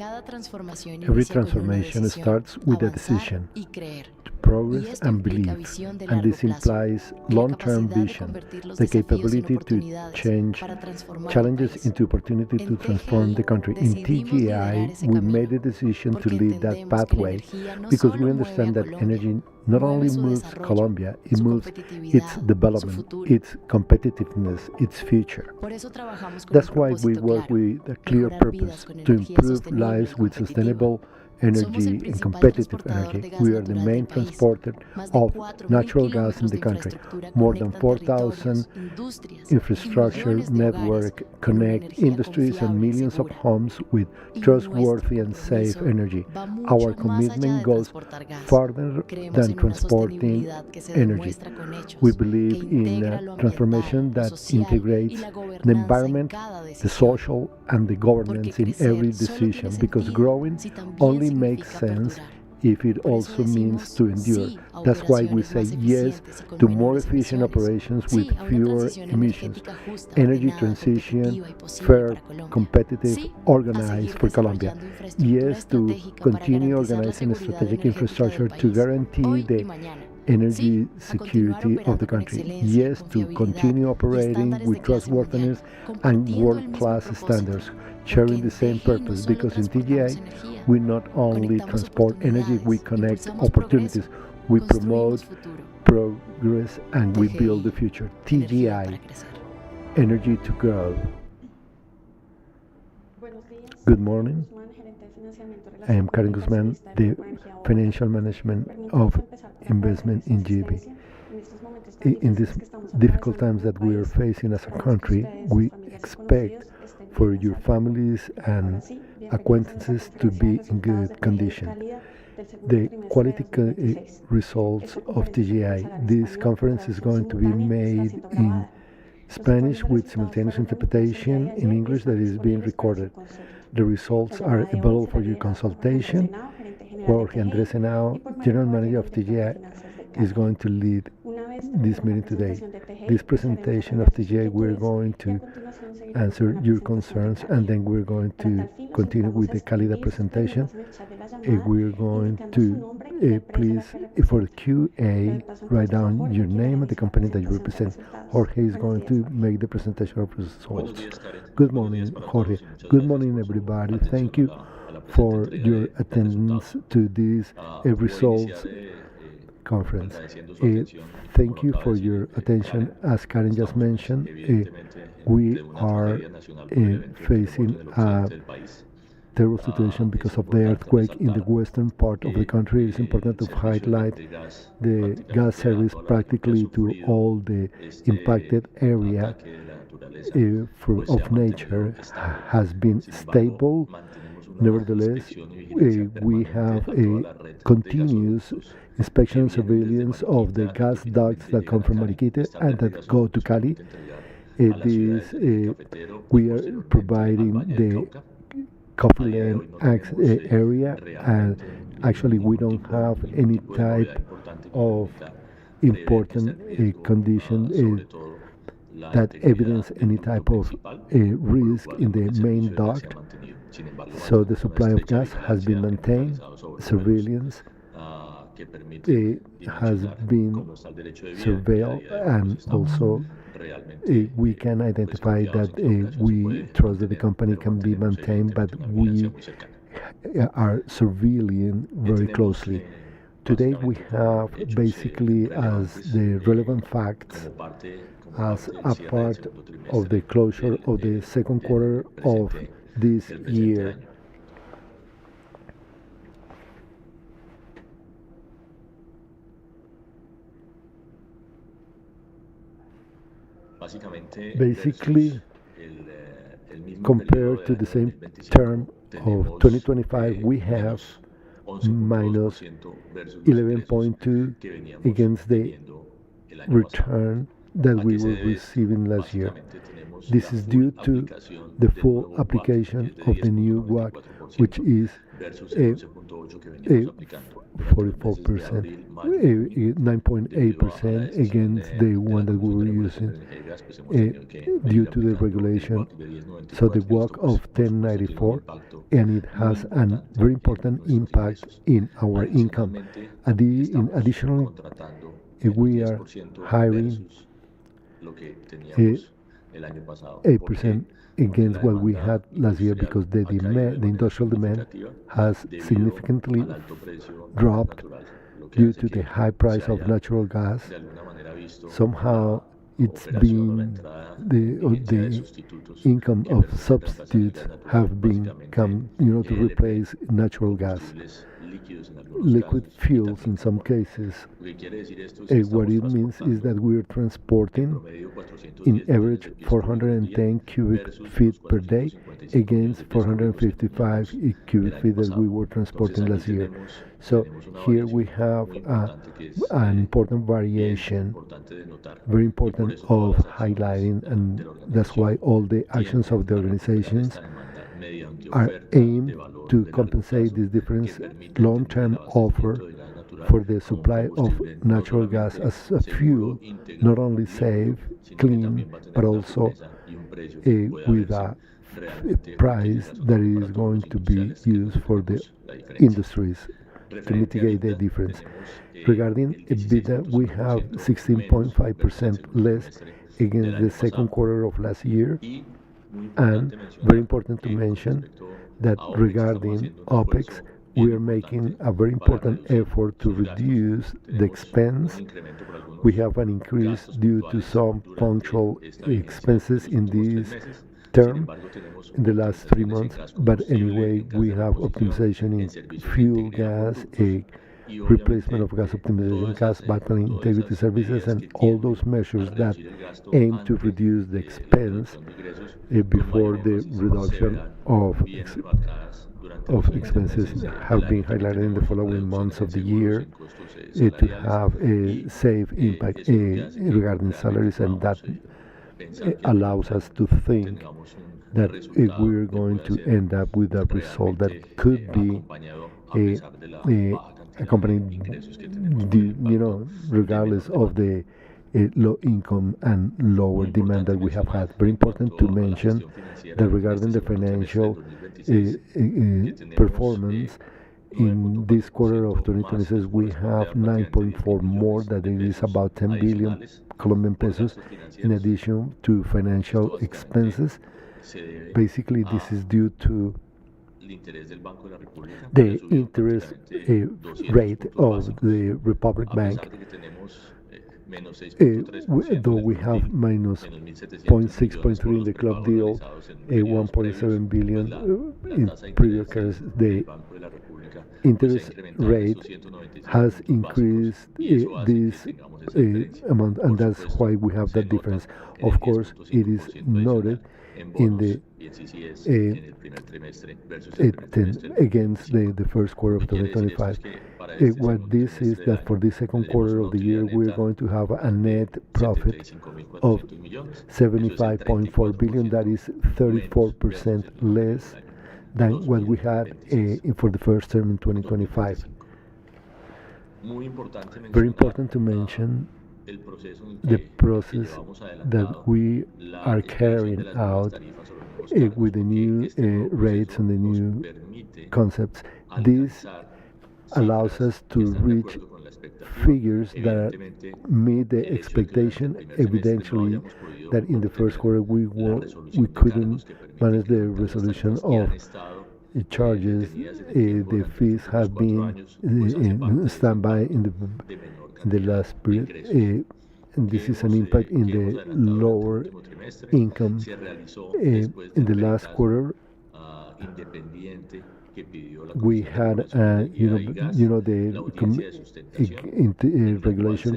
Every transformation starts with a decision to progress and believe, and this implies long-term vision, the capability to change challenges into opportunity to transform the country. In TGI, we made a decision to lead that pathway because we understand that energy not only moves Colombia, it moves its development, its competitiveness, its future. That's why we work with a clear purpose to improve lives with sustainable energy and competitive energy. We are the main transporter of natural gas in the country. More than 4,000 infrastructure network connect industries and millions of homes with trustworthy and safe energy. Our commitment goes further than transporting energy. We believe in a transformation that integrates the environment, the social, and the governance in every decision, because growing only makes sense if it also means to endure. That's why we say yes to more efficient operations with fewer emissions, energy transition, fair, competitive, organized for Colombia. Yes to continue organizing strategic infrastructure to guarantee the energy security of the country. Yes to continue operating with trustworthiness and world-class standards, sharing the same purpose, because in TGI we not only transport energy, we connect opportunities, we promote progress, and we build the future. TGI, energy to grow. Good morning. I am Karen Guzman, the Financial Management of Investment in GB. In these difficult times that we are facing as a country, we expect for your families and acquaintances to be in good condition. The quality results of TGI. This conference is going to be made in Spanish with simultaneous interpretation in English that is being recorded. The results are available for your consultation. Jorge Andrés Henao, General Manager of TGI, is going to lead this meeting today. This presentation of TGI, we're going to answer your concerns, and then we're going to continue with the Cálidda presentation. We're going to, please, for the QA, write down your name and the company that you represent. Jorge is going to make the presentation of results. Good morning, Jorge. Good morning, everybody. Thank you for your attendance to this results conference. Thank you for your attention. As Karen just mentioned, we are facing a terrible situation because of the earthquake in the western part of the country. It's important to highlight the gas service practically to all the impacted area of nature has been stable. Nevertheless, we have a continuous inspection and surveillance of the gas ducts that come from Mariquite and that go to Cali. We are providing the Coffee Lane area, and actually we don't have any type of important condition that evidence any type of risk in the main duct. So the supply of gas has been maintained. Surveillance has been surveilled, and also we can identify that we trust that the company can be maintained, but we are surveilling very closely. Today we have basically as the relevant facts as a part of the closure of the second quarter of this year. Basically, compared to the same term of 2025, we have minus 11.2 against the return that we were receiving last year. This is due to the full application of the new WACC, which is uh, uh, 44%, 9.8% against the one that we were using due to the regulation. So the WACC of 1094, and it has a very important impact in our income. Additionally, we are hiring 8% against what we had last year because the industrial demand has significantly dropped due to the high price of natural gas. Somehow it's been the income of substitutes have been come to replace natural gas, liquid fuels in some cases. What it means is that we're transporting in average 410 cubic feet per day against 455 cubic feet that we were transporting last year. So here we have an important variation, very important of highlighting, and that's why all the actions of the organizations are aimed to compensate this difference. Long-term offer for the supply of natural gas as a fuel, not only safe, clean, but also with a price that is going to be used for the industries to mitigate the difference. Regarding EBITDA, we have 16.5% less against the second quarter of last year. And very important to mention that regarding OPEX, we are making a very important effort to reduce the expense. We have an increase due to some punctual expenses in this term in the last 3 months, but anyway, we have optimization in fuel, gas, a replacement of gas optimization, gas pipeline integrity services, and all those measures that aim to reduce the expense before the reduction of expenses have been highlighted in the following months of the year to have a safe impact regarding salaries, and that allows us to think that we're going to end up with a result that could be accompanied, regardless of the low income and lower demand that we have had. Very important to mention that regarding the financial performance, in this quarter of 2026, we have 9.4 more, that it is about 10 billion Colombian pesos, in addition to financial expenses. Basically, this is due to the interest rate of the Republic Bank. Though we have minus 0.6.3 in the club deal, 1.7 billion in previous years, the interest rate has increased this amount, and that's why we have that difference. Of course, it is noted in the against the first quarter of 2025. What this is that for the second quarter of the year, we're going to have a net profit of 75.4 billion. That is 34% less than what we had for the first term in 2025. Very important to mention the process that we are carrying out with the new rates and the new concepts. This allows us to reach figures that meet the expectation. Evidently, that in the first quarter we couldn't manage the resolution of charges. The fees have been in standby in the last period. And this is an impact in the lower income. In the last quarter, we had, the regulation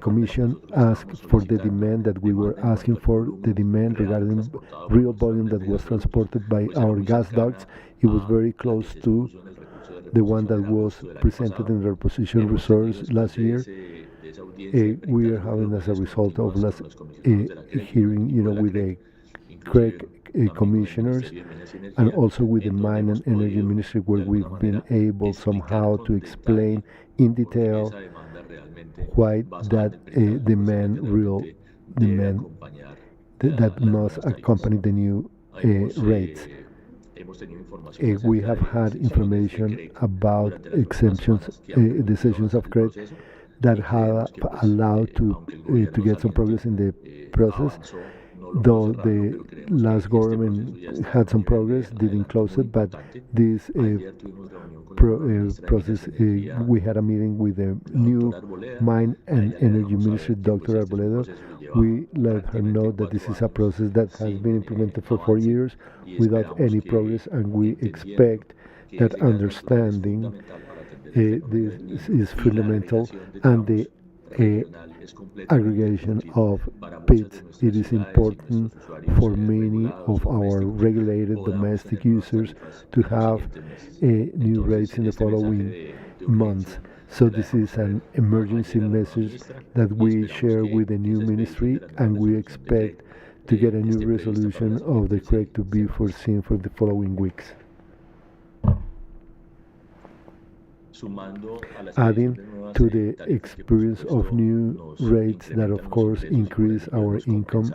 commission asked for the demand that we were asking for, the demand regarding real volume that was transported by our gas ducts. It was very close to the one that was presented in the reposition resource last year. We are having, as a result of last hearing, with the correct commissioners, and also with the Mine and Energy Ministry, where we've been able somehow to explain in detail why that real demand that must accompany the new rates. We have had information about exemptions, decisions of credit that have allowed to get some progress in the process. Though the last government had some progress, didn't close it, but this process, we had a meeting with the new Mine and Energy Ministry, Dr. Arboledo. We let her know that this is a process that has been implemented for 4 years without any progress, and we expect that understanding this is fundamental, and the aggregation of pits. It is important for many of our regulated domestic users to have new rates in the following months. So this is an emergency message that we share with the new ministry, and we expect to get a new resolution of the credit to be foreseen for the following weeks. Adding to the experience of new rates that of course increase our income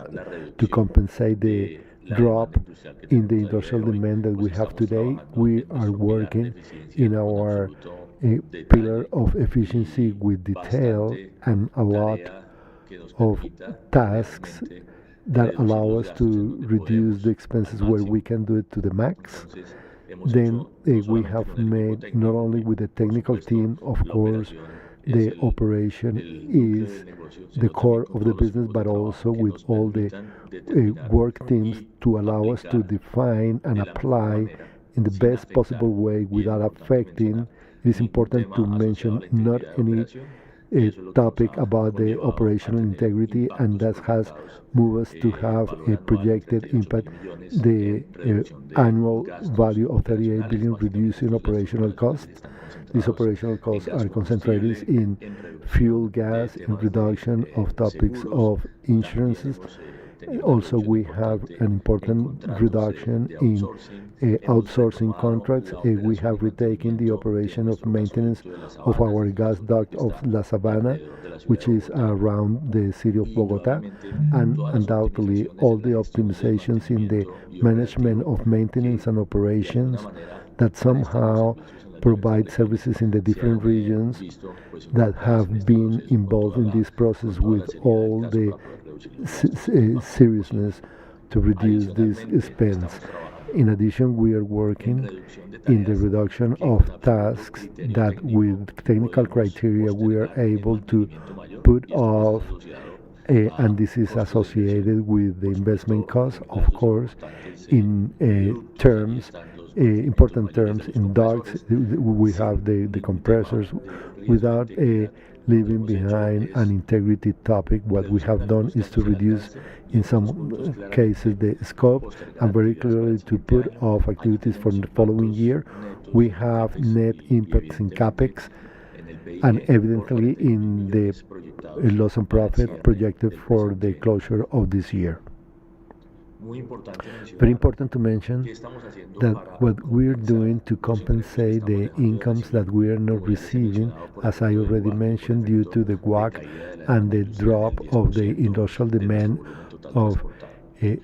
to compensate the drop in the industrial demand that we have today, we are working in our pillar of efficiency with detail and a lot of tasks that allow us to reduce the expenses where we can do it to the max. Then we have made, not only with the technical team, of course, the operation is the core of the business, but also with all the work teams to allow us to define and apply in the best possible way without affecting. It is important to mention not any topic about the operational integrity, and that has moved us to have a projected impact, the annual value of 38 billion, reducing operational costs. These operational costs are concentrated in fuel, gas, in reduction of topics of insurances. Also, we have an important reduction in outsourcing contracts. We have retaken the operation of maintenance of our gas duct of La Sabana, which is around the city of Bogota, and undoubtedly all the optimizations in the management of maintenance and operations that somehow provide services in the different regions that have been involved in this process with all the seriousness to reduce this expense. In addition, we are working in the reduction of tasks that with technical criteria we are able to put off, and this is associated with the investment costs, of course, in terms, important terms in ducts. We have the compressors without leaving behind an integrity topic. What we have done is to reduce, in some cases, the scope, and very clearly to put off activities for the following year. We have net impacts in capex, and evidently in the loss and profit projected for the closure of this year. Very important to mention that what we're doing to compensate the incomes that we are not receiving, as I already mentioned, due to the WAC and the drop of the industrial demand of 8%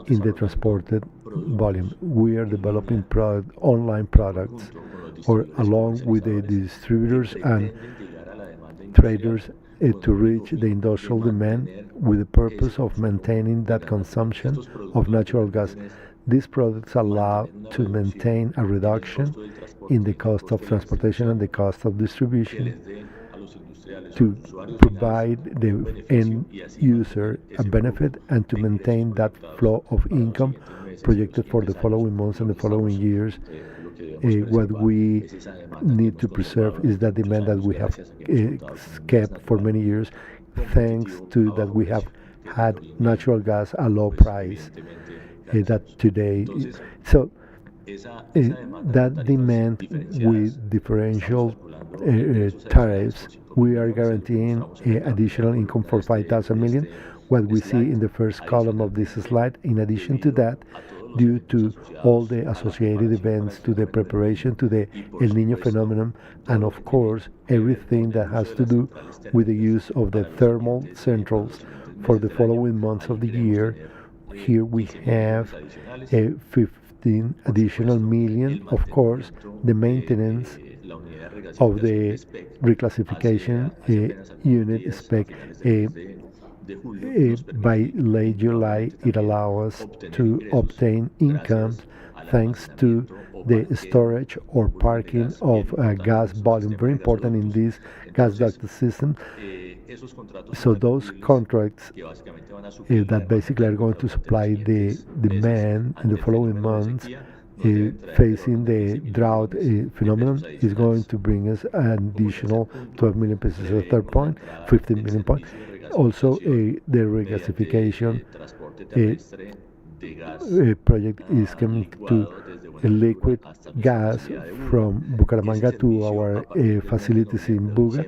in the transported volume. We are developing online products, or along with the distributors and traders, to reach the industrial demand with the purpose of maintaining that consumption of natural gas. These products allow to maintain a reduction in the cost of transportation and the cost of distribution, to provide the end user a benefit, and to maintain that flow of income projected for the following months and the following years. What we need to preserve is that demand that we have kept for many years, thanks to that we have had natural gas at low price that today. So that demand with differential tariffs, we are guaranteeing additional income for 5,000 million. what we see in the first column of this slide. In addition to that, due to all the associated events, to the preparation to the El Niño phenomenon, and of course everything that has to do with the use of the thermal centrals for the following months of the year, here we have a 15 additional million, of course, the maintenance of the reclassification unit spec. By late July, it allows us to obtain incomes thanks to the storage or parking of gas volume, very important in this gas duct system. So those contracts that basically are going to supply the demand in the following months, facing the drought phenomenon, is going to bring us an additional 12 million pesos. The third point, 15 million point. Also, the regasification project is coming to liquid gas from Bucaramanga to our facilities in Buga.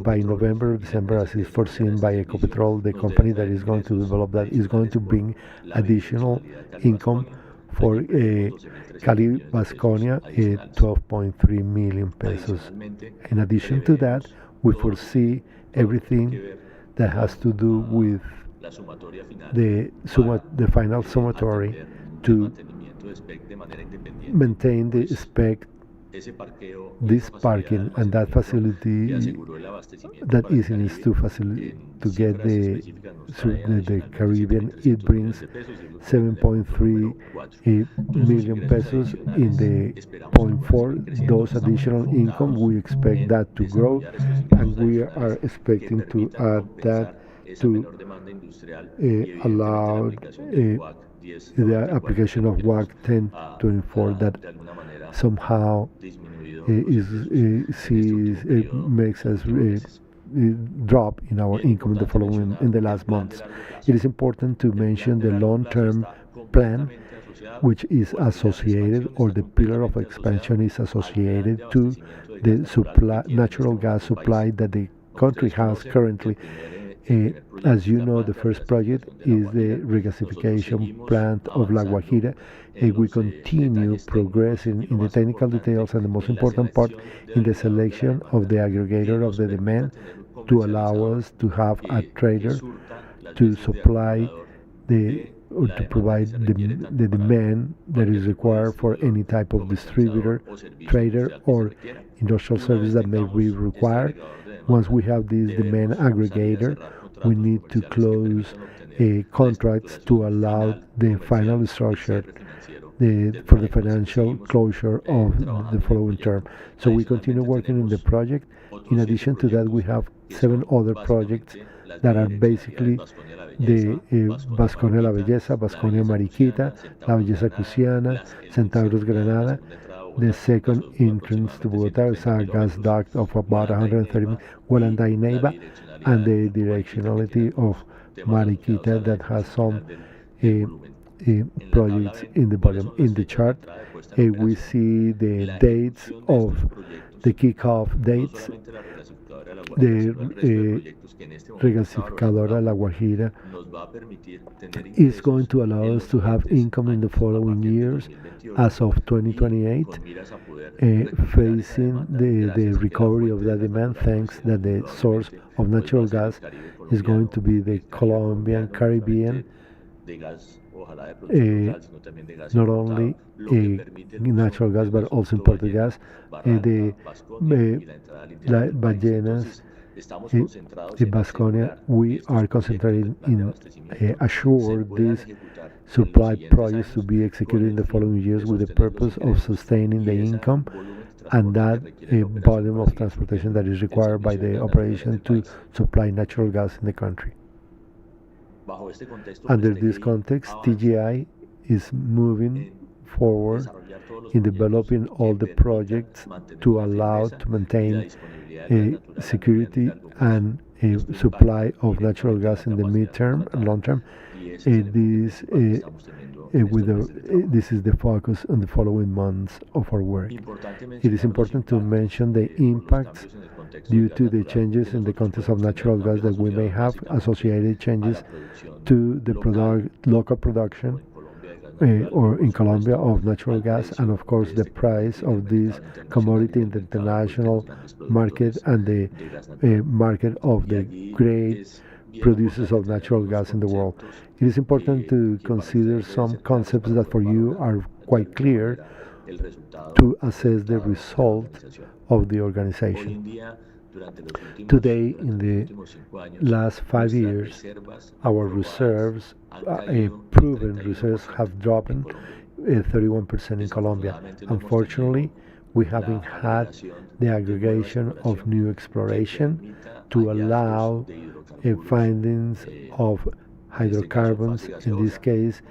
By November or December, as is foreseen by Ecopetrol, the company that is going to develop that is going to bring additional income for Cali Vasconia, 12.3 million pesos. In addition to that, we foresee everything that has to do with the final summatory to maintain the spec, this parking and that facility, that easiness to get the Caribbean. It brings 7.3 million pesos in the point 4. Those additional income, we expect that to grow, and we are expecting to add that to allow the application of WAC 1024 that somehow makes us drop in our income in the last months. It is important to mention the long-term plan, which is associated, or the pillar of expansion is associated to the natural gas supply that the country has currently. As you know, the first project is the regasification plant of La Guajira. We continue progressing in the technical details, and the most important part in the selection of the aggregator of the demand to allow us to have a trader to supply or to provide the demand that is required for any type of distributor, trader, or industrial service that may be required. Once we have this demand aggregator, we need to close contracts to allow the final structure for the financial closure of the following term. So we continue working in the project. In addition to that, we have 7 other projects that are basically the Vasconia La Belleza, Vasconia Mariquita, La Belleza Cusiana, Centauros Granada. The second entrance to Bogotá is a gas duct of about 130 Gualanday Neiva, and the directionality of Mariquita that has some projects in the bottom. In the chart, we see the dates of the kickoff dates. The regasificadora La Guajira is going to allow us to have income in the following years as of 2028, facing the recovery of that demand, thanks that the source of natural gas is going to be the Colombian, Caribbean, not only natural gas but also imported gas. The Ballenas, in Vasconia, we are concentrating in assure these supply projects to be executed in the following years with the purpose of sustaining the income and that volume of transportation that is required by the operation to supply natural gas in the country. Under this context, TGI is moving forward in developing all the projects to allow to maintain security and supply of natural gas in the midterm and long term. This this is the focus on the following months of our work. It is important to mention the impacts due to the changes in the context of natural gas that we may have, associated changes to the local production or in Colombia of natural gas, and of course the price of this commodity in the international market and the market of the great producers of natural gas in the world. It is important to consider some concepts that for you are quite clear to assess the result of the organization. Today, in the last 5 years, our reserves, proven reserves, have dropped 31% in Colombia. Unfortunately, we haven't had the aggregation of new exploration to allow findings of hydrocarbons, in this case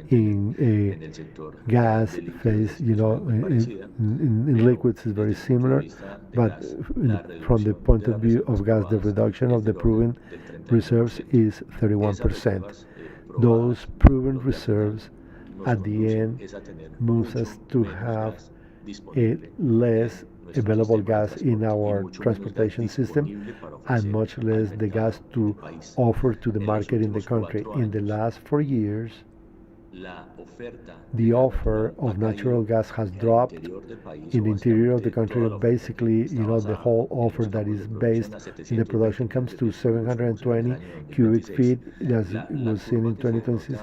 in a gas phase, in liquids is very similar, but from the point of view of gas, the reduction of the proven reserves is 31%. Those proven reserves at the end moves us to have a less available gas in our transportation system and much less the gas to offer to the market in the country. In the last 4 years, the offer of natural gas has dropped in the interior of the country. Basically, the whole offer that is based in the production comes to 720 cubic feet, as was seen in 2026.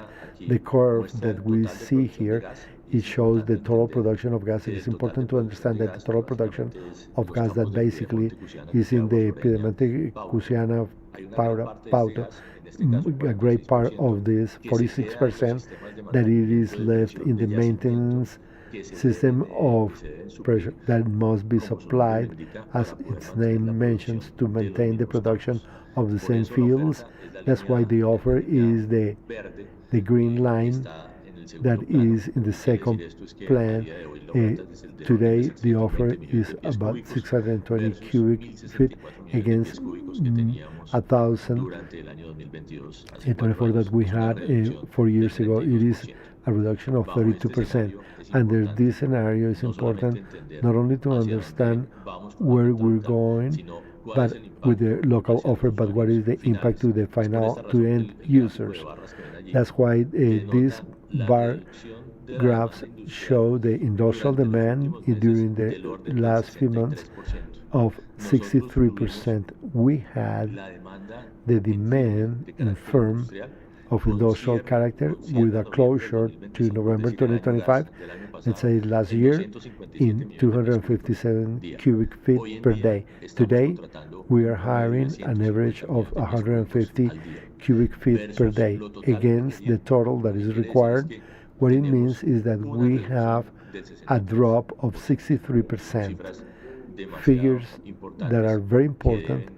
The curve that we see here, it shows the total production of gas. It is important to understand that the total production of gas that basically is in the Piedemonte, Cusiana, Pauta, a great part of this, 46%, that it is left in the maintenance system of pressure that must be supplied, as its name mentions, to maintain the production of the same fields. That's why the offer is the green line that is in the second plan. Today, the offer is about 620 cubic feet against 1,024 that we had 4 years ago. It is a reduction of 32%. Under this scenario, it's important not only to understand where we're going, but with the local offer, but what is the impact to the to end users. That's why these bar graphs show the industrial demand during the last few months of 63%. We had the demand in firm of industrial character with a closure to November 2025, let's say last year, in 257 cubic feet per day. Today, we are hiring an average of 150 cubic feet per day against the total that is required. What it means is that we have a drop of 63%. Figures that are very important,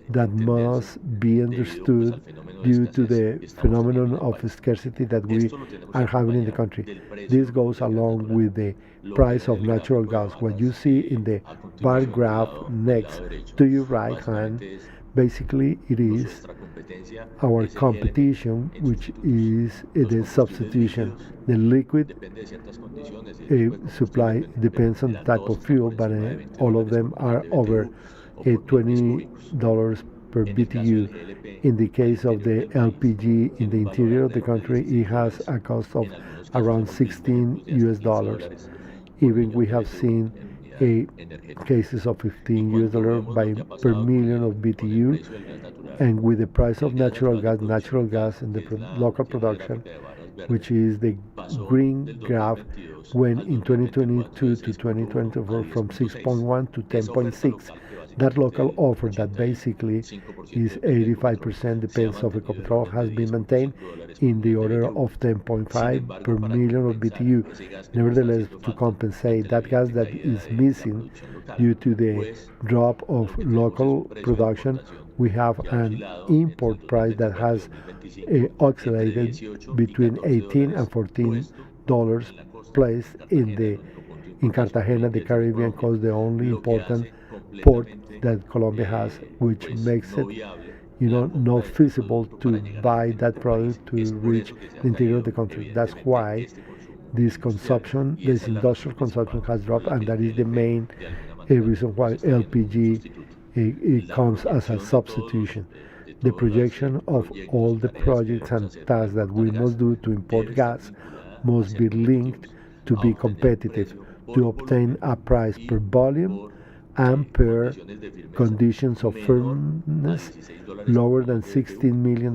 that must be understood due to the phenomenon of scarcity that we are having in the country. This goes along with the price of natural gas. What you see in the bar graph next to your right hand, basically it is our competition, which is the substitution. The liquid supply depends on the type of fuel, but all of them are over $20 per BTU. In the case of the LPG in the interior of the country, it has a cost of around 16 US dollars. Even we have seen cases of 15 US dollars per million of BTU. And with the price of natural gas in the local production, which is the green graph, went in 2022 to 2024 from 6.1 to 10.6. That local offer that basically is 85% depends of Ecopetrol has been maintained in the order of 10.5 per million of BTU. Nevertheless, to compensate that gas that is missing due to the drop of local production, we have an import price that has oscillated between 18 and $14 placed in Cartagena, the Caribbean coast, the only important port that Colombia has, which makes it not feasible to buy that product to reach the interior of the country. That's why this industrial consumption has dropped, and that is the main reason why LPG it comes as a substitution. The projection of all the projects and tasks that we must do to import gas must be linked to be competitive, to obtain a price per volume and per conditions of firmness lower than $16 million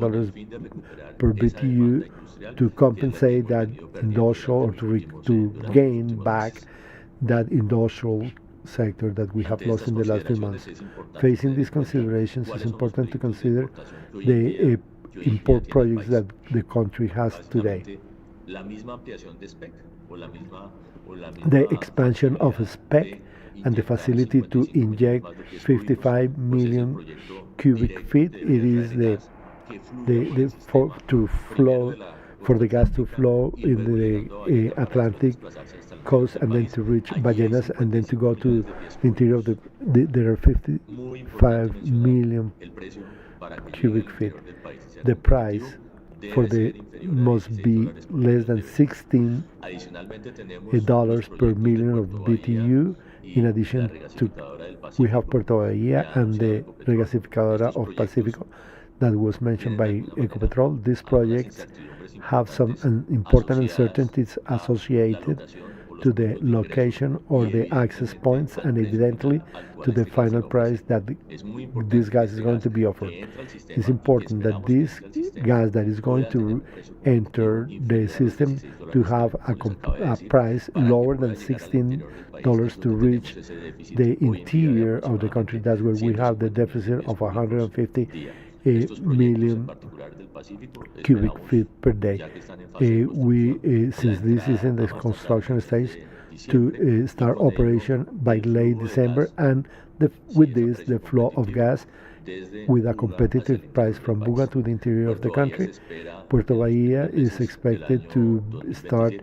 per BTU to compensate that industrial or to gain back that industrial sector that we have lost in the last few months. Facing these considerations, it's important to consider the import projects that the country has today. The expansion of SPEC and the facility to inject 55 million cubic feet. It is for the gas to flow in the Atlantic coast and then to reach Ballenas and then to go to the interior of there are 55 million cubic feet. The price for the must be less than $16 per million of BTU. In addition to, we have Puerto Bahia and the regasificadora of Pacífico that was mentioned by Ecopetrol. These projects have some important uncertainties associated to the location or the access points and evidently to the final price that this gas is going to be offered. It's important that this gas that is going to enter the system to have a price lower than $16 to reach the interior of the country. That's where we have the deficit of 150 million cubic feet per day. Since this is in the construction stage, to start operation by late December, and with this, the flow of gas with a competitive price from Buga to the interior of the country. Puerto Bahia is expected to start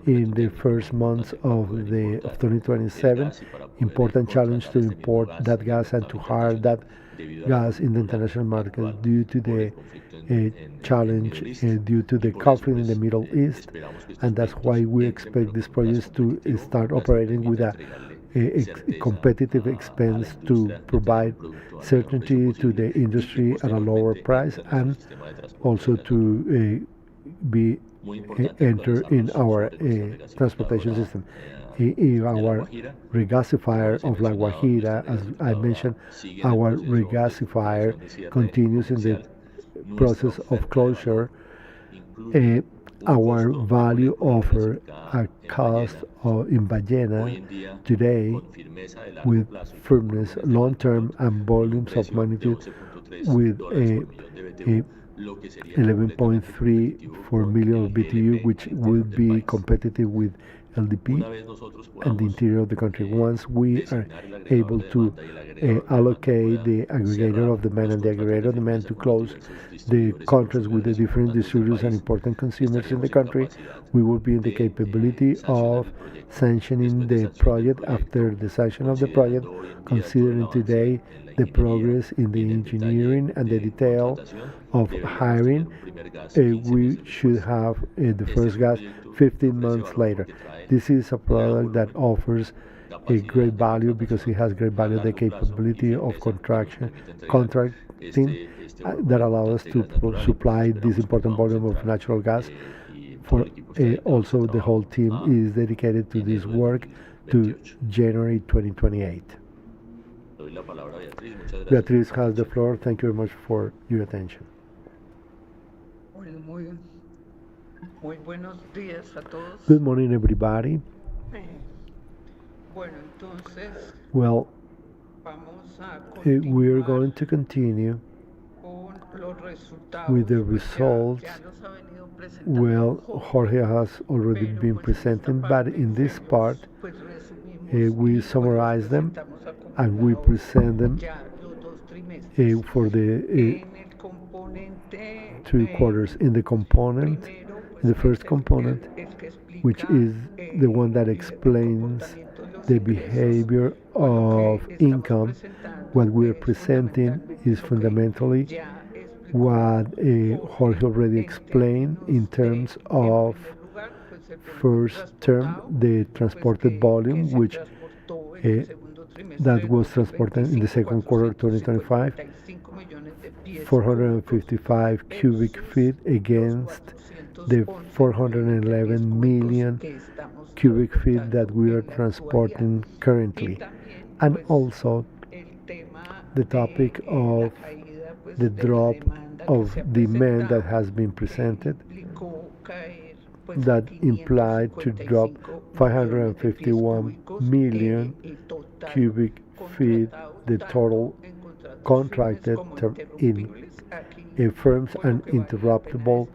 in the first months of 2027. Important challenge to import that gas and to hire that gas in the international market due to the challenge due to the conflict in the Middle East, and that's why we expect these projects to start operating with a competitive expense to provide certainty to the industry at a lower price and also to be enter in our transportation system. Our regasifier of La Guajira, as I mentioned, our regasifier continues in the process of closure. Our value offer a cost in Ballena today with firmness, long-term and volumes of magnitude with 11.3 for million of BTU, which will be competitive with LDP and the interior of the country. Once we are able to allocate the aggregator of demand and the aggregator of demand to close the contracts with the different distributors and important consumers in the country, we will be in the capability of sanctioning the project. After the sanction of the project, considering today the progress in the engineering and the detail of hiring, we should have the first gas 15 months later. This is a product that offers a great value because it has great value, the capability of contracting that allows us to supply this important volume of natural gas. For also, the whole team is dedicated to this work to January 2028. Beatriz has the floor. Thank you very much for your attention. Muy buenos días a todos. Good morning, everybody. Bueno, entonces Well, vamos a we're going to continue con los resultados. with the results. Ya los ha venido presentando Well, Jorge, Jorge has already pero been pues en esta presenting, but parte in this part, pues resumimos we y summarize them presentamos and we acumulados present them ya los dos trimestres. for the En el componente 2 quarters. In the component, primero, pues, in the first el component, que explica, which is the one that el explains comportamiento de los the ingresos. behavior Pues, lo of que estamos income. presentando What we're es presenting fundamentalmente is lo que fundamentally ya what Jorge already explained in terms of first term, the transported volume, which that was transported in the second quarter 2025, 455 cubic feet against the 411 million cubic feet that we are transporting currently. And also the topic of the drop of demand that has been presented that implied to drop 551 million cubic feet the total contracted in firms and interruptible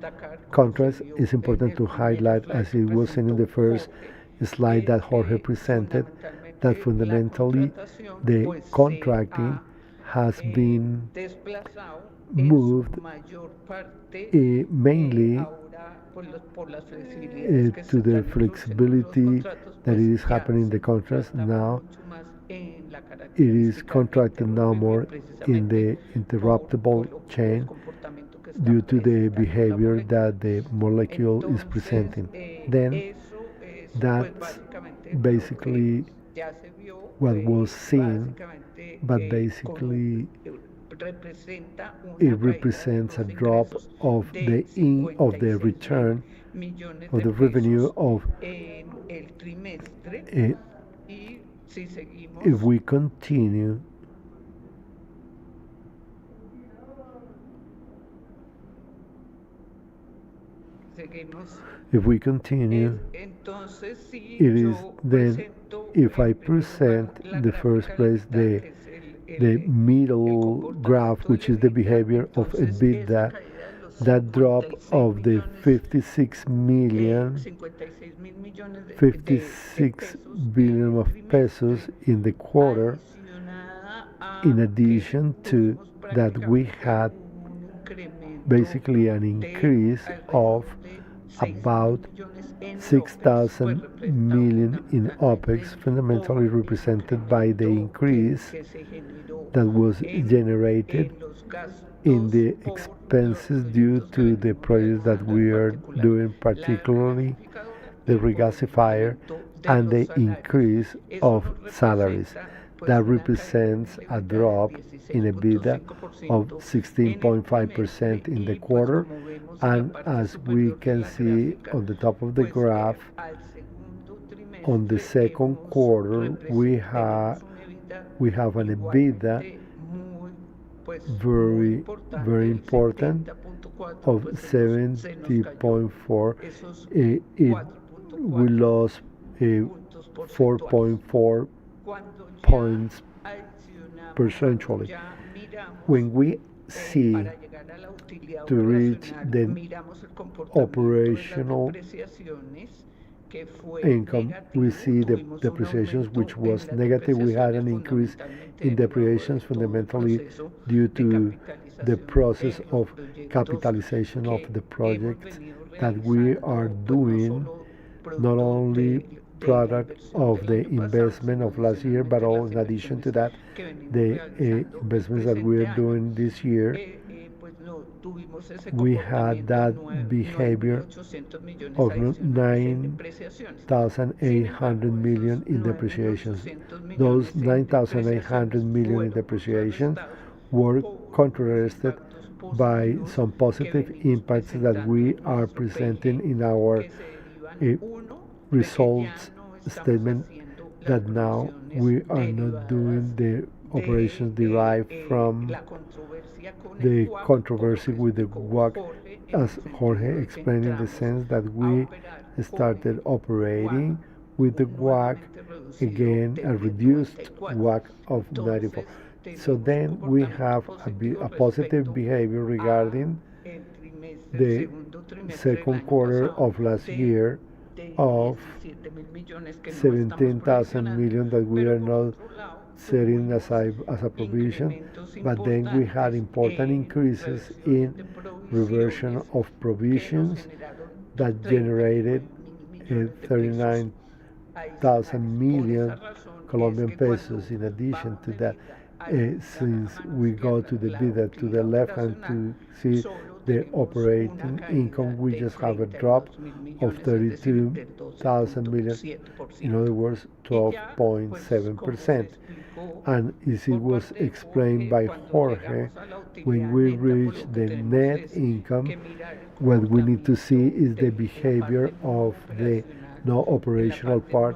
contracts. Is important to highlight, as it was seen in the first slide that Jorge presented, that fundamentally the contracting has been moved mainly to the flexibility that it is happening in the contracts. Now it is contracted now more in the interruptible chain due to the behavior that the molecule is presenting. Then that's basically what was seen, but basically it represents a drop of the return of the revenue of if we continue it is then if I present the first place the middle graph, which is the behavior of EBITDA, that drop of the 56 billion of pesos in the quarter, in addition to that we had basically an increase of about 6,000 million in OPEX, fundamentally represented by the increase that was generated in the expenses due to the projects that we are doing, particularly the regasifier and the increase of salaries. That represents a drop in EBITDA of 16.5% in the quarter, and as we can see on the top of the graph, on the second quarter we have an EBITDA very important of 70.4. We lost 4.4 points percentually. When we see to reach the operational income, we see the depreciations, which was negative. We had an increase in depreciations fundamentally due to the process of capitalization of the projects that we are doing, not only product of the investment of last year, but all in addition to that, the investments that we are doing this year. We had that behavior of 9,800 million in depreciations. Those 9,800 million in depreciation were contrasted by some positive impacts that we are presenting in our results statement, that now we are not doing the operations derived from the controversy with the WAC, as Jorge explained, in the sense that we started operating with the WAC, again a reduced WAC of 94. So then we have a positive behavior regarding the second quarter of last year of 17,000 million that we are not setting aside as a provision, but then we had important increases in reversion of provisions that generated 39,000 million Colombian pesos. In addition to that, since we go to the bidder to the left hand to see the operating income, we just have a drop of 32,000 million, in other words, 12.7%. And as it was explained by Jorge, when we reach the net income, what we need to see is the behavior of the non-operational part.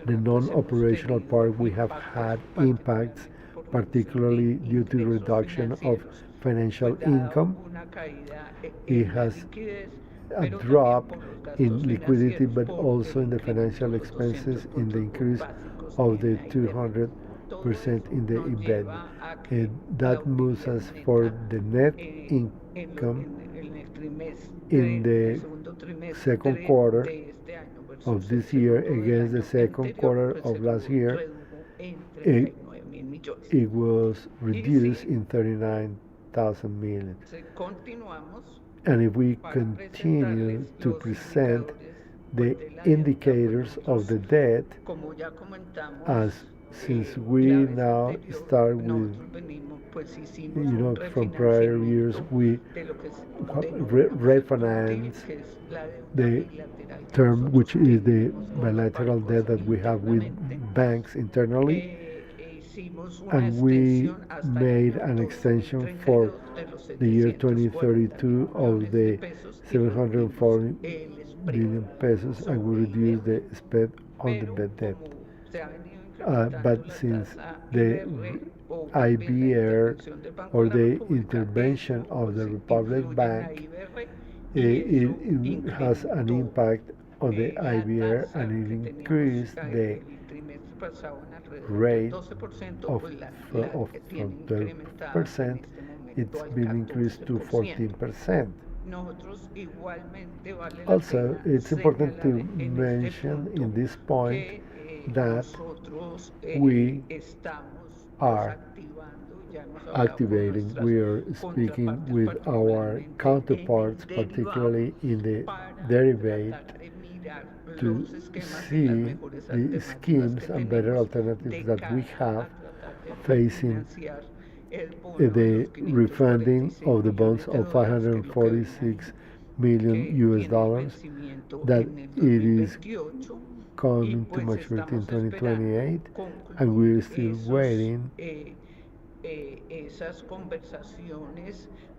The non-operational part, we have had impacts, particularly due to reduction of financial income. It has a drop in liquidity, but also in the financial expenses, in the increase of the 200% in the EBIT. That moves us for the net income in the second quarter of this year against the second quarter of last year. It was reduced in 39,000 million. And if we continue to present the indicators of the debt, as since we now start with, from prior years, we refinance the term, which is the bilateral debt that we have with banks internally, and we made an extension for the year 2032 of the 740 billion pesos, and we reduced the spread on the bad debt. But since the IBR, or the intervention of the Republic Bank, it has an impact on the IBR, and it increased the rate from 12%. It's been increased to 14%. Also, it's important to mention in this point that we are activating, we are speaking with our counterparts, particularly in the derivative, to see the schemes and better alternatives that we have facing the refunding of the bonds of 546 million US dollars, that it is coming to maturity in 2028, and we're still waiting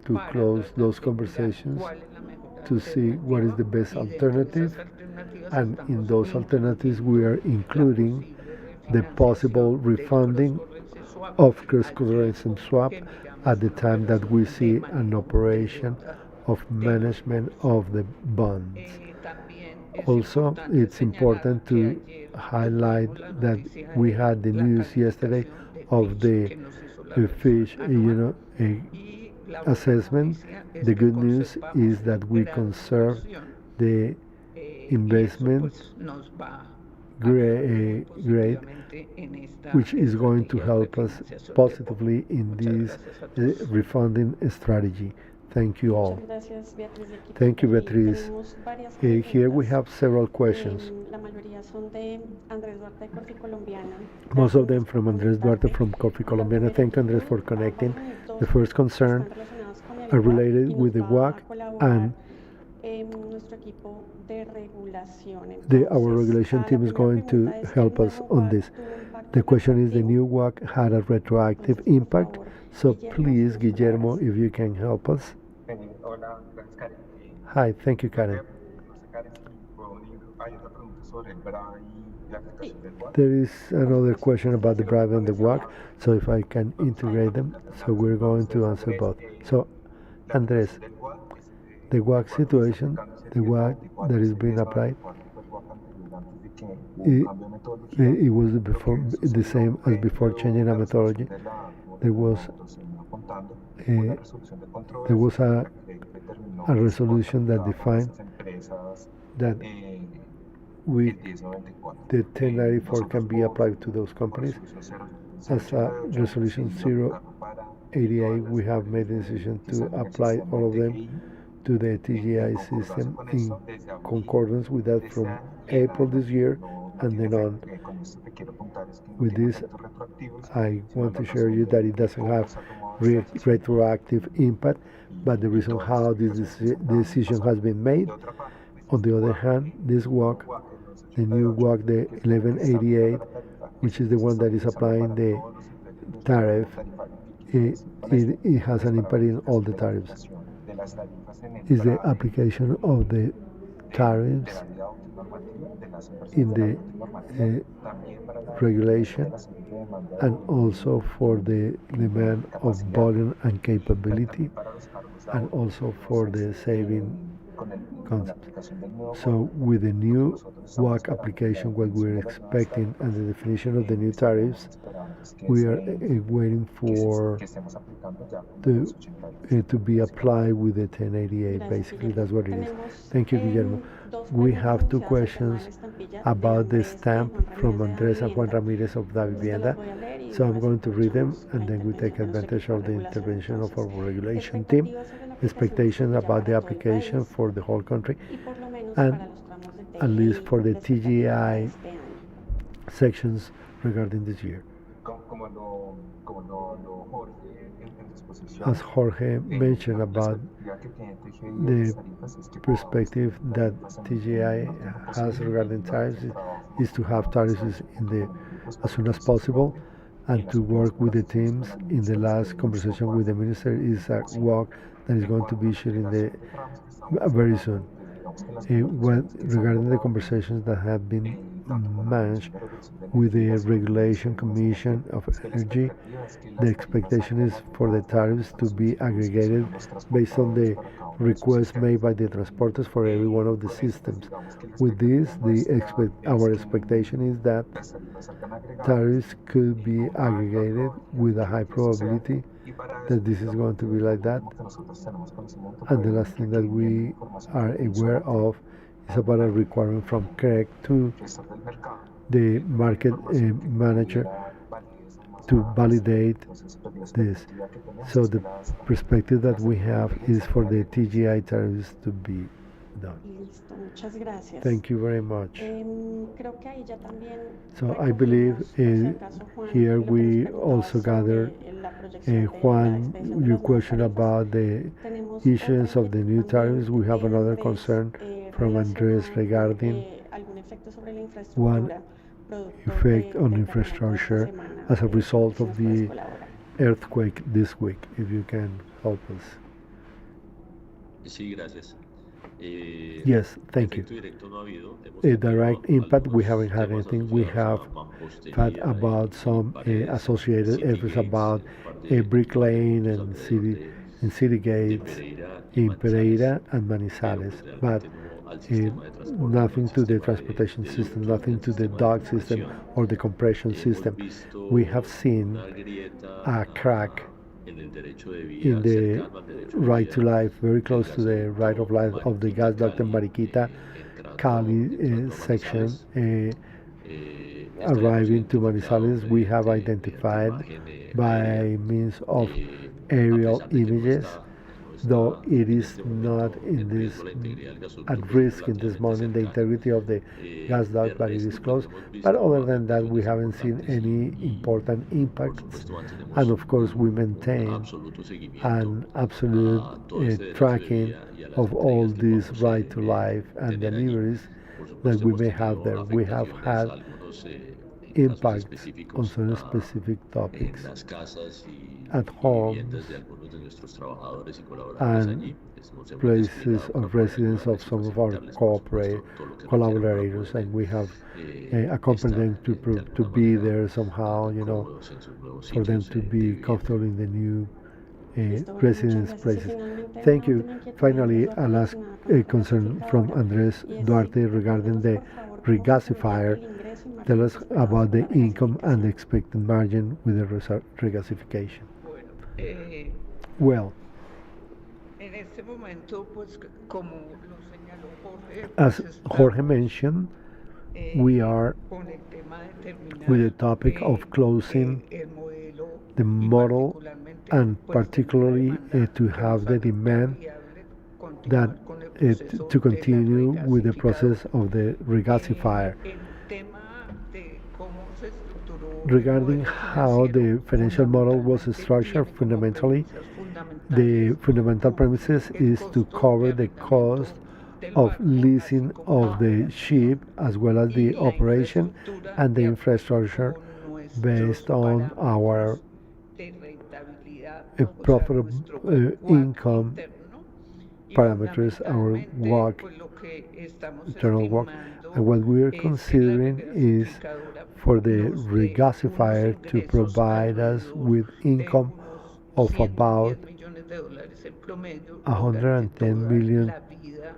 to close those conversations to see what is the best alternative. And in those alternatives, we are including the possible refunding of cross-currency swap at the time that we see an operation of management of the bonds. Also, it's important to highlight that we had the news yesterday of the fish, assessment. The good news is that we conserve the investment grade, which is going to help us positively in this refunding strategy. Thank you all. Thank you, Beatriz. Here we have several questions. Most of them from Andrés Duarte from Coffee Colombiana. Thank you, Andrés, for connecting. The first concern are related with the WAC and our regulation team is going to help us on this. The question is, the new WAC had a retroactive impact, so please, Guillermo, if you can help us. Hi, thank you, Karen. There is another question about the bribe and the WAC, so if I can integrate them, so we're going to answer both. So, Andres, the WAC situation, the WAC that is being applied, it was before, the same as before changing a methodology. There was a resolution that defined that the 1094 can be applied to those companies. As a resolution 088, we have made the decision to apply all of them to the TGI system in concordance with that. From April this year, and then on. With this, I want to share you that it doesn't have retroactive impact, but the reason how this decision has been made. On the other hand, this WACC, the new WACC, the 1188, which is the one that is applying the tariff, it has an impact in all the tariffs. Is the application of the tariffs in the regulation, and also for the demand of volume and capability, and also for the saving concept. So with the new WACC application, what we're expecting and the definition of the new tariffs, we are waiting for to be applied with the 1088. Basically, that's what it is. Thank you, Guillermo. We have two questions about the stamp from Andres and Juan Ramirez of Da Vivienda. So I'm going to read them, and then we take advantage of the intervention of our regulation team. Expectations about the application for the whole country, and at least for the TGI sections regarding this year. As Jorge mentioned about the perspective that TGI has regarding tariffs is to have tariffs as soon as possible, and to work with the teams. In the last conversation with the minister is a WACC that is going to be issued very soon. Regarding the conversations that have been managed with the Regulation Commission of Energy, the expectation is for the tariffs to be aggregated based on the requests made by the transporters for every one of the systems. With this, our expectation is that tariffs could be aggregated with a high probability that this is going to be like that. And the last thing that we are aware of is about a requirement from CREG to the market manager to validate this. So the perspective that we have is for the TGI tariffs to be done. Thank you very much. So I believe here we also gathered, Juan, your question about the issuance of the new tariffs. We have another concern from Andres regarding one effect on infrastructure as a result of the earthquake this week. If you can help us. Yes, thank you. A direct impact, we haven't had anything. We have had about some associated efforts about Brick Lane and City Gates in Pereira and Manizales, but nothing to the transportation system, nothing to the dock system or the compression system. We have seen a crack in the right to life, very close to the right of life of the gas duct in Mariquita, Cali section. Arriving to Manizales, we have identified by means of aerial images, though it is not at risk in this moment, the integrity of the gas duct, but it is close. But other than that, we haven't seen any important impacts, and of course we maintain an absolute tracking of all these right to life and deliveries that we may have there. We have had impacts on some specific topics at homes and places of residence of some of our collaborators, and we have accompanied them to be there somehow, for them to be comfortable in the new residence places. Thank you. Finally, a last concern from Andres Duarte regarding the regasifier. Tell us about the income and the expected margin with the regasification. Well, as Jorge mentioned, we are with the topic of closing the model, and particularly to have the demand that to continue with the process of the regasifier. se estructuró Regarding modelo how the financiero, financial model was fundamentalmente structured, tiene como fundamentally, premisas the fundamentales fundamental premises el is to costo de cover the cost arrendamiento del of barco, así leasing como la of the ship, operación as well as y the la operation infraestructura and the de acuerdo infrastructure con nuestros based on our parámetros de rentabilidad, o sea, profitable nuestro WACC income interno. Y parameters, our fundamentalmente, WACC, pues lo que estamos internal WACC, and estimando what we are es que la considering is regasificadora for the nos dé unos regasifier to ingresos provide us alrededor with de income unos of about 110 millones de dólares en promedio durante 110 toda million la vida,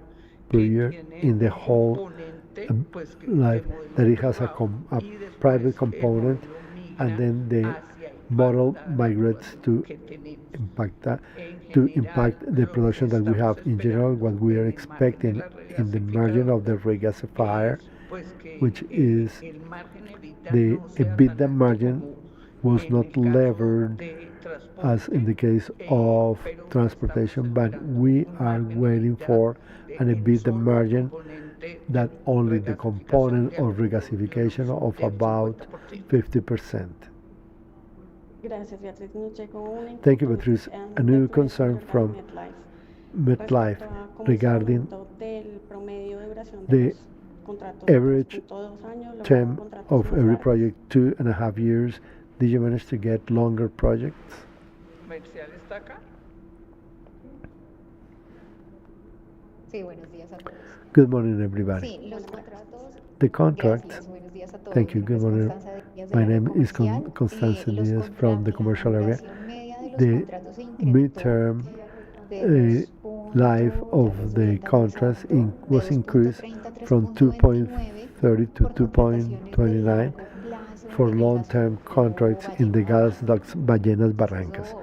per que year tiene in the un whole componente pues de life, that modelo it has privado, a y private después el component, modelo and migra then the hacia model impactar la migrates producción to que tenemos. impact En to general, impact the lo que production that we estamos have in general. What esperando we are en el margen de expecting la in the margin of the regasificadora regasifier, es pues que which is el margen EBITDA the no sea tan EBITDA alto margin, como was en not el caso levered de as in the transporte, case of pero estamos transportation, but esperando we un are margen waiting EBITDA for an en EBITDA solo el margin componente that de only the regasificación component de of alrededor regasification of del about 50%. 50%. Gracias, Beatriz. Nos llegó una Thank you, inquietud Beatriz. A de new información concern mayor para from MetLife MetLife respecto a cómo es el regarding aumento del promedio de duración de the los contratos, average 3.2 años, luego term contratos of más every largos. project, 2.5 years. Did you manage to get longer projects? ¿Comercial está acá? Sí, buenos días a todos. Good morning, everybody. Sí, los contratos. The contract. Gracias, buenos días a todos. Thank you. Mi Good nombre es morning. Constanza Díaz del My área name is comercial. Constanza Los Diaz from the commercial la area. duración media de los The contratos se incrementó midterm de life of the contracts was increased from 2.30 to 2.29 for long-term contracts in the gas docks Ballenas Barrancas.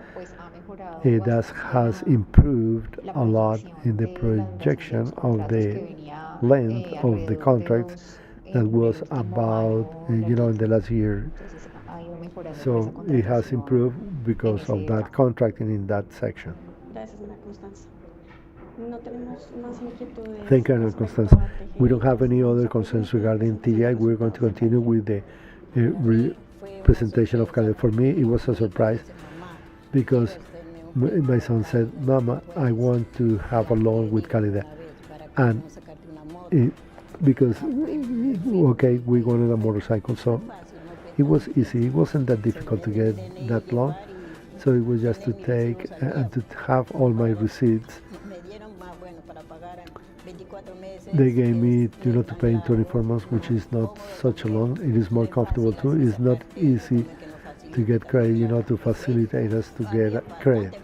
That has improved a lot in the projection of the length of the contracts that was about, in the last year. So it has improved because of that contracting in that section. Gracias, Ana Constanza. No tenemos más inquietudes. Thank you, Ana respecto Constanza. a TGI. We don't have any Vamos other a concerns proseguir con la regarding presentación de TGI. We're going to resultados de continue Cálidda. with the presentation of Cálidda. For me, it was a surprise because my son said, Mama, I want to have a loan with Cálidda. And because, okay, we wanted a motorcycle, so it was easy. It wasn't that difficult to get that loan. So it was just to take and to have all my receipts. They gave me, to pay in 24 months, which is not such a long. It is more comfortable too. It's not easy to get credit, to facilitate us to get credit.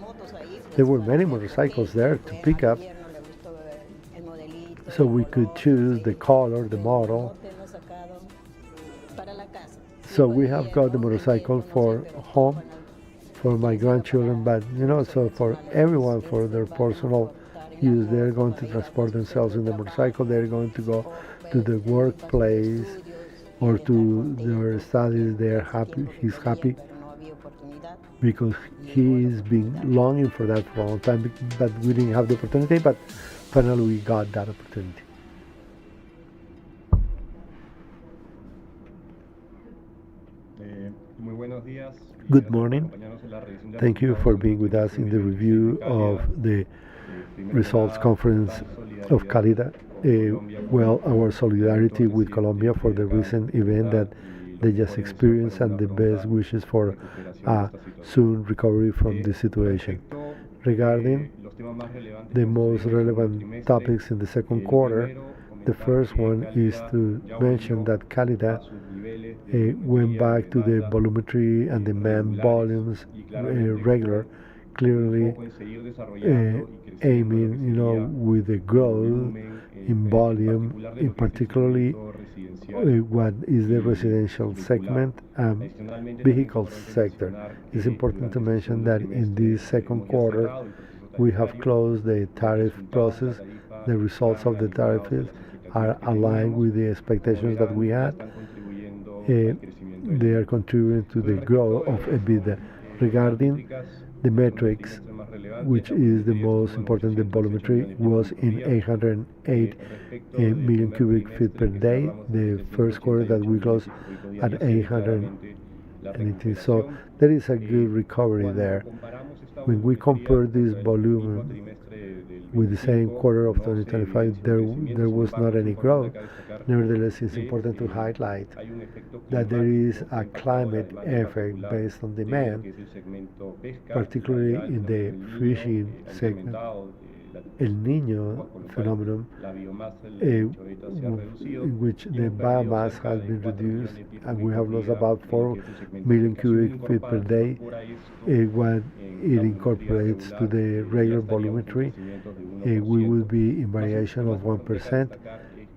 There were many motorcycles there to pick up, so we could choose the color, the model. So we have got the motorcycle for home, for my grandchildren, but so for everyone, for their personal use. They're going to transport themselves in the motorcycle. They're going to go to the workplace or to their studies. They're happy. He's happy because he's been longing for that for a long time, but we didn't have the opportunity. But finally, we got that opportunity. Good morning. Thank you for being with us in the review of the results conference of Cálidda. Our solidarity with Colombia for the recent event that they just experienced and the best wishes for a soon recovery from this situation. Regarding the most relevant topics in the second quarter, the first one is to mention that Cálidda went back to the volumetry and demand volumes regular, clearly aiming, with the growth in volume, in particularly what is the residential segment and vehicle sector. It's important to mention that in this second quarter we have closed the tariff process. The results of the tariffs are aligned with the expectations that we had. They are contributing to the growth of EBITDA. Regarding The metrics, which is the most important, the volumetry, was in 808 million cubic feet per day. The first quarter that we closed at 818. So there is a good recovery there. When we compare this volume with the same quarter of 2025, there was not any growth. Nevertheless, it's important to highlight that there is a climate effect based on demand, particularly in the fishing segment. El Niño phenomenon, in which the biomass has been reduced and we have lost about 4 million cubic feet per day, what it incorporates to the regular volumetry, we will be in variation of 1%.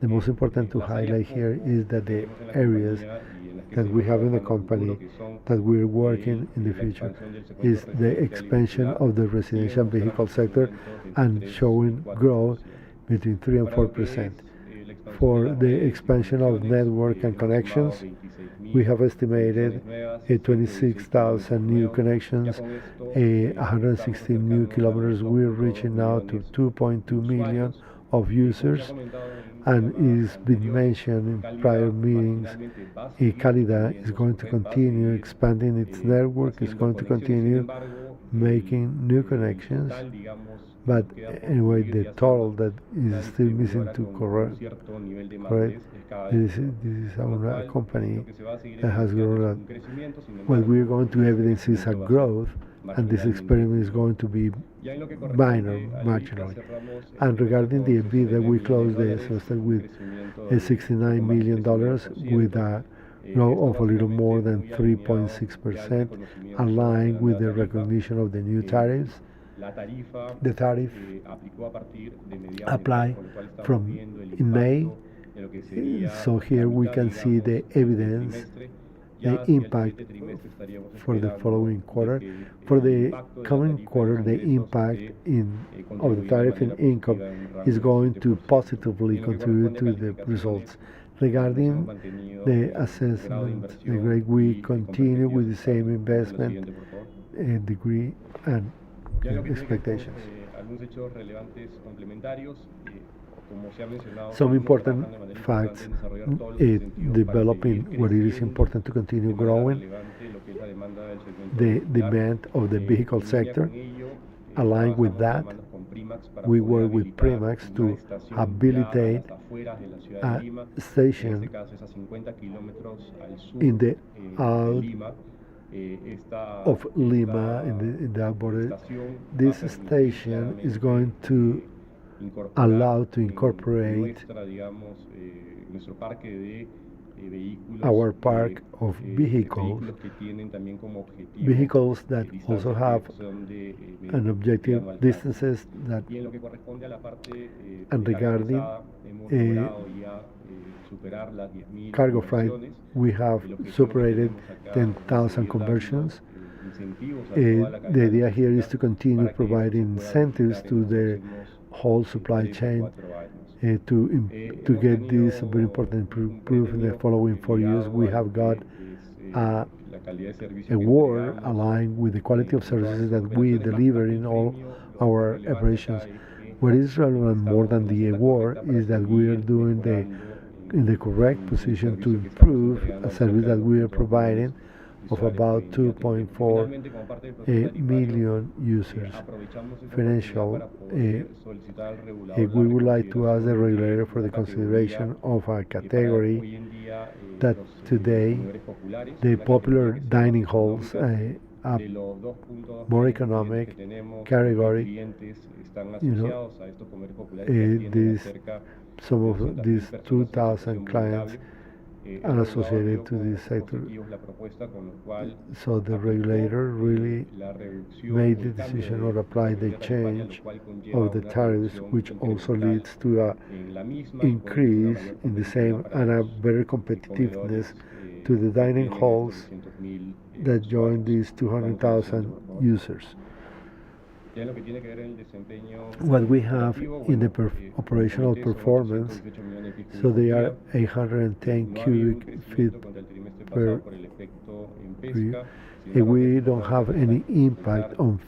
The most important to highlight here is that the areas that we have in the company that we're working in the future is the expansion of the residential vehicle sector and showing growth between 3 and 4%. For the expansion of network and connections, we have estimated 26,000 new connections, 116 new kilometers. We're reaching now to 2.2 million of users, and it's been mentioned in prior meetings, Cálidda is going to continue expanding its network, is going to continue making new connections, but anyway, the total that is still missing to correct. This is a company that has grown. What we're going to evidence is a growth, and this experiment is going to be minor, marginally. And regarding the EBITDA, we closed the semester with $69 million, with a growth of a little more than 3.6%, aligned with the recognition of the new tariffs. The tariff applied from in May, so here we can see the evidence, the impact for the following quarter. For the coming quarter, the impact of the tariff in income is going to positively contribute to the results. Regarding the assessment, the grade, we continue with the same investment degree and expectations. Some important facts developing what it is important to continue growing, the demand of the vehicle sector. Aligned with that, we work with Primax to habilitate a station in the out of Lima, in the border. This station is going to allow to incorporate our park of vehicles that also have an objective distances that, and regarding cargo freight, we have separated 10,000 conversions. The idea here is to continue providing incentives to the whole supply chain to get this very important proof in the following 4 years. We have got a award aligned with the quality of services that we deliver in all our operations. What is relevant more than the award is that we are doing in the correct position to improve a service that we are providing of about 2.4 million users. Financial, we would like to ask the regulator for the consideration of a category that today the popular dining halls, a more economic category, some of these 2,000 clients are associated to this sector. So the regulator really made the decision or applied the change of the tariffs, which also leads to a increase in the same and a better competitiveness to the dining halls that join these 200,000 users. What we have in the operational performance, so they are 810 cubic feet per year. We don't have any impact on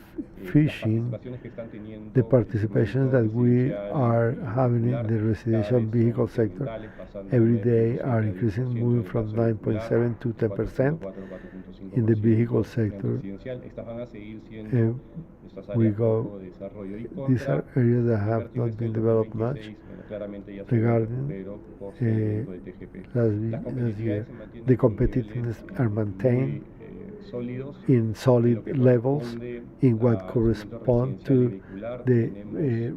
fishing, the participation that we are having in the residential vehicle sector every day are increasing, moving from 9.7 to 10% in the vehicle sector. We go, these are areas that have not been developed much regarding last year. The competitiveness are maintained in solid levels in what correspond to the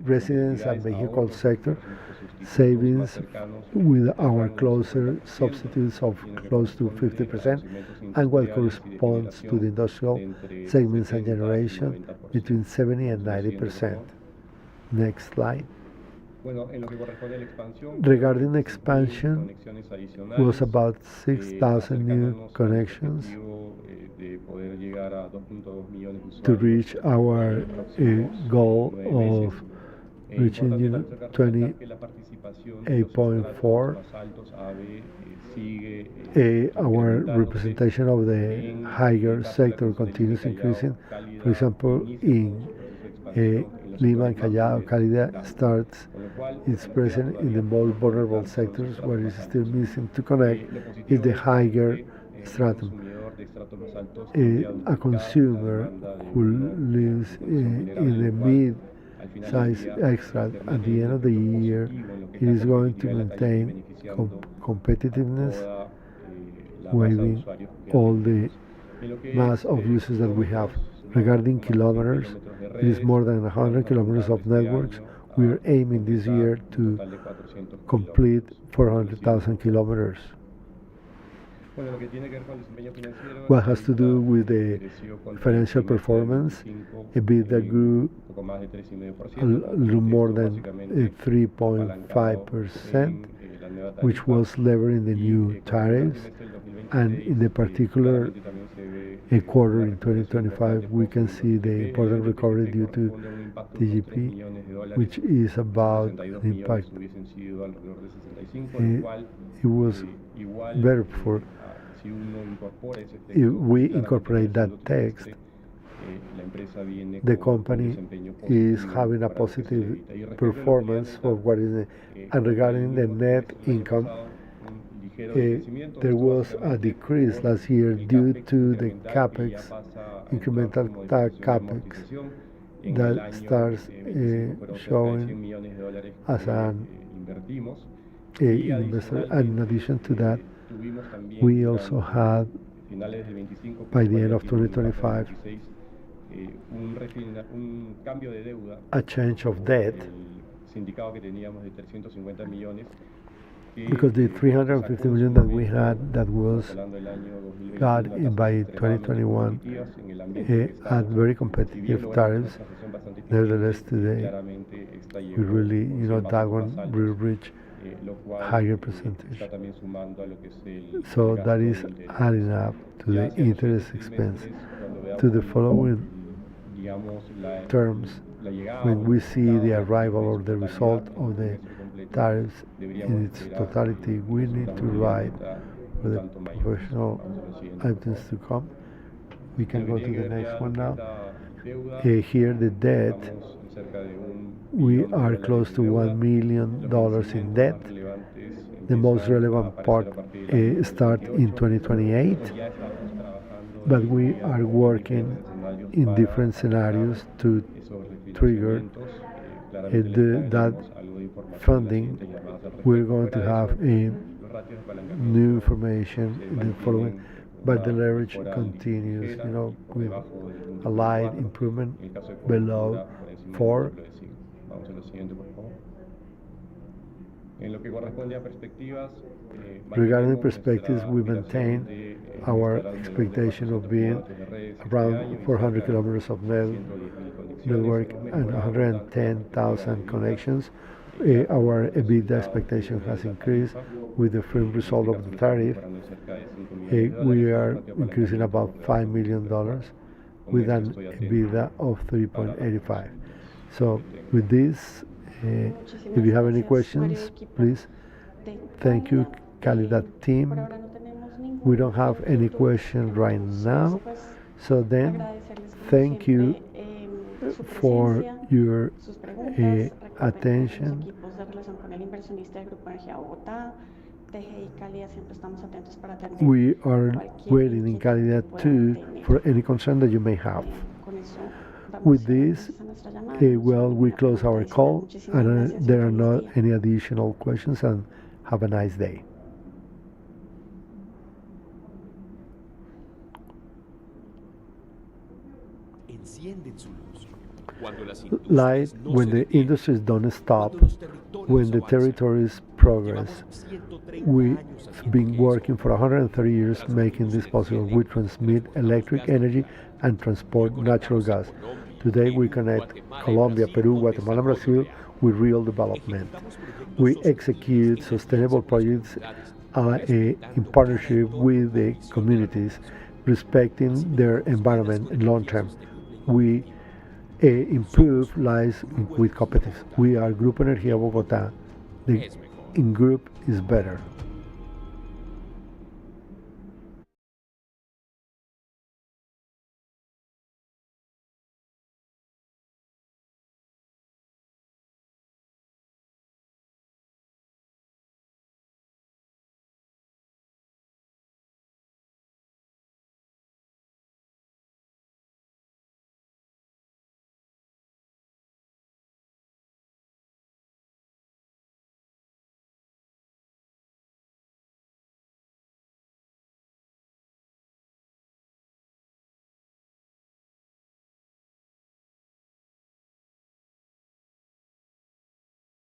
residence and vehicle sector, savings with our closer substitutes of close to 50%, and what corresponds to the industrial segments and generation between 70 and 90%. Next slide. Regarding expansion, was about 6,000 new connections to reach our goal of reaching 28.4. Our representation of the higher sector continues increasing. For example, in Lima and Callao, Cálidda starts its presence in the more vulnerable sectors, where it is still missing to connect is the higher stratum. A consumer who lives in the mid-size extract at the end of the year, it is going to maintain competitiveness, waiving all the mass of uses that we have. Regarding kilometers, it is more than 100 kilometers of networks. We are aiming this year to complete 400,000 kilometers. What has to do with the financial performance, EBITDA grew a little more than 3.5%, which was levered in the new tariffs, and in the particular a quarter in 2025, we can see the important recovery due to TGP, which is about an impact. It was better for if we incorporate that text. The company is having a positive performance for what is and regarding the net income. There was a decrease last year due to the capex, incremental capex, that starts showing as an investor. And in addition to that, we also had, by the end of 2025, a change of debt, because the 350 million that we had that was got by 2021 at very competitive tariffs. Nevertheless, today we really, that one will reach higher percentage. So that is adding up to the interest expense. To the following terms, when we see the arrival or the result of the tariffs in its totality, we need to write for the professional items to come. We can go to the next one now. Here the debt, we are close to $1 million in debt. The most relevant part starts in 2028, but we are working in different scenarios to trigger that funding. We're going to have a new information in the following, but the leverage continues, with a light improvement below 4. Regarding perspectives, we maintain our expectation of being around 400 kilometers of network and 110,000 connections. Our EBITDA expectation has increased with the firm result of the tariff. We are increasing about $5 million with an EBITDA of 3.85. So with this, if you have any questions, please. Thank you, Cálidda team. We don't have any questions right now. So then, thank you for your sus preguntas. Recuerden que los attention. equipos de relación con el inversionista del Grupo Energía Bogotá, TGI Cálidda, siempre estamos atentos para atender We are cualquier waiting in inquietud Cálidda que puedan too tener. for any concern that you may have. Con eso damos With cierre this, entonces a nuestra llamada. No well, hay we ninguna close pregunta our adicional. call, Muchísimas and gracias y there are feliz not día. any additional questions, and have a nice day. Encienden su luz. Cuando las Light industrias no when se the detienen, industries don't stop, cuando los territorios when the avanzan. territories progress. Llevamos 130 We've años haciendo been que working eso for 130 years transmitimos making this energía possible. We eléctrica, transmit transportamos electric gas energy natural. and transport Hoy natural conectamos gas. a Colombia, Today we Perú, connect Guatemala y Colombia, Brasil Peru, con Guatemala, and desarrollo Brazil real. with real development. Ejecutamos proyectos We sostenibles execute en defensa sustainable con las projects comunidades, in respetando partnership cada entorno with con the visión de communities, largo plazo. respecting Así their mejoramos vidas environment con in long energía term. sostenible y We competitiva. improve Somos lives Grupo with Energía competitiveness. Bogotá. We are Grupo Energía Bogotá. The Es mejor. in group is better.